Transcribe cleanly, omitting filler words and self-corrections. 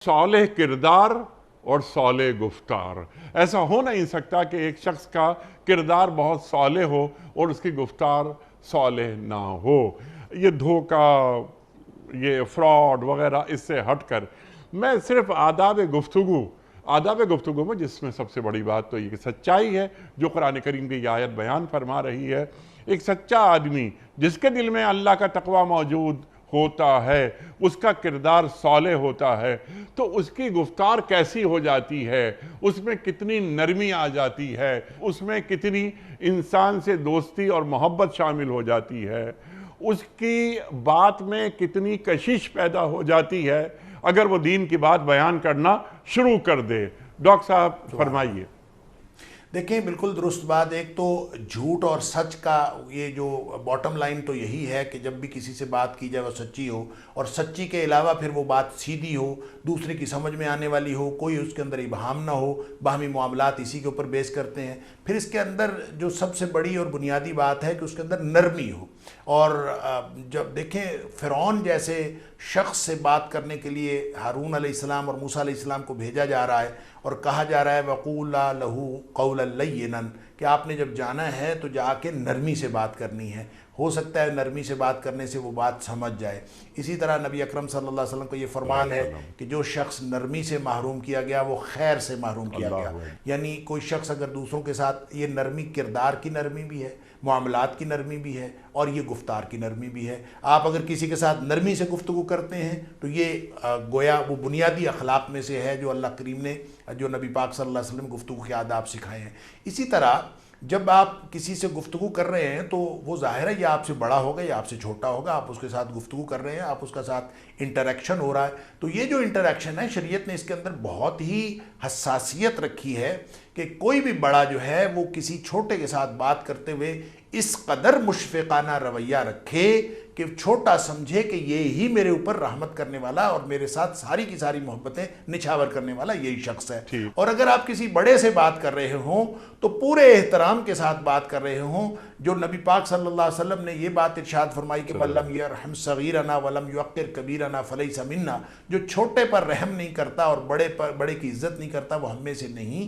صالح کردار اور صالح گفتار. ایسا ہو نہیں سکتا کہ ایک شخص کا کردار بہت صالح ہو اور اس کی گفتار صالح نہ ہو. یہ دھوکہ، یہ فراڈ وغیرہ اس سے ہٹ کر میں صرف آداب گفتگو میں، جس میں سب سے بڑی بات تو یہ کہ سچائی ہے جو قرآن کریم کی یہ آیت بیان فرما رہی ہے. ایک سچا آدمی جس کے دل میں اللہ کا تقوی موجود ہوتا ہے، اس کا کردار صالح ہوتا ہے، تو اس کی گفتار کیسی ہو جاتی ہے، اس میں کتنی نرمی آ جاتی ہے، اس میں کتنی انسان سے دوستی اور محبت شامل ہو جاتی ہے، اس کی بات میں کتنی کشش پیدا ہو جاتی ہے اگر وہ دین کی بات بیان کرنا شروع کر دے. ڈاکٹر صاحب فرمائیے. دیکھیں، بالکل درست بات. ایک تو جھوٹ اور سچ کا یہ جو باٹم لائن تو یہی ہے کہ جب بھی کسی سے بات کی جائے وہ سچی ہو، اور سچی کے علاوہ پھر وہ بات سیدھی ہو، دوسرے کی سمجھ میں آنے والی ہو، کوئی اس کے اندر ابہام نہ ہو. باہمی معاملات اسی کے اوپر بیس کرتے ہیں. پھر اس کے اندر جو سب سے بڑی اور بنیادی بات ہے کہ اس کے اندر نرمی ہو. اور جب دیکھیں فرعون جیسے شخص سے بات کرنے کے لیے ہارون علیہ السلام اور موسیٰ علیہ السلام کو بھیجا جا رہا ہے اور کہا جا رہا ہے وَقُولَا لَهُ قَوْلًا لَيِّنًا، کہ آپ نے جب جانا ہے تو جا کے نرمی سے بات کرنی ہے. ہو سکتا ہے نرمی سے بات کرنے سے وہ بات سمجھ جائے. اسی طرح نبی اکرم صلی اللہ علیہ وسلم کا یہ فرمان ہے کہ جو شخص نرمی سے محروم کیا گیا وہ خیر سے محروم کیا گیا. یعنی کوئی شخص اگر دوسروں کے ساتھ، یہ نرمی کردار کی نرمی بھی ہے، معاملات کی نرمی بھی ہے، اور یہ گفتار کی نرمی بھی ہے. آپ اگر کسی کے ساتھ نرمی سے گفتگو کرتے ہیں تو یہ گویا وہ بنیادی اخلاق میں سے ہے جو اللہ کریم نے، جو نبی پاک صلی اللہ علیہ وسلم گفتگو کے آداب سکھائے ہیں. اسی طرح جب آپ کسی سے گفتگو کر رہے ہیں تو وہ ظاہر ہے یا آپ سے بڑا ہوگا یا آپ سے چھوٹا ہوگا، آپ اس کے ساتھ گفتگو کر رہے ہیں، آپ اس کے ساتھ انٹریکشن ہو رہا ہے. تو یہ جو انٹریکشن ہے، شریعت نے اس کے اندر بہت ہی حساسیت رکھی ہے کہ کوئی بھی بڑا جو ہے وہ کسی چھوٹے کے ساتھ بات کرتے ہوئے اس قدر مشفقانہ رویہ رکھے کہ چھوٹا سمجھے کہ یہی میرے اوپر رحمت کرنے والا اور میرے ساتھ ساری کی ساری محبتیں نچھاور کرنے والا یہی شخص ہے. اور اگر آپ کسی بڑے سے بات کر رہے ہوں تو پورے احترام کے ساتھ بات کر رہے ہوں. جو نبی پاک صلی اللہ علیہ وسلم نے یہ بات ارشاد فرمائی کہ وَلَمْ يَرْحَمْ صَغِيرَنَا وَلَمْ يُوَقِّرْ كَبِيرَنَا فَلَيْسَ مِنَّا، جو چھوٹے پر رحم نہیں کرتا اور بڑے کی عزت نہیں کرتا وہ ہم میں سے نہیں.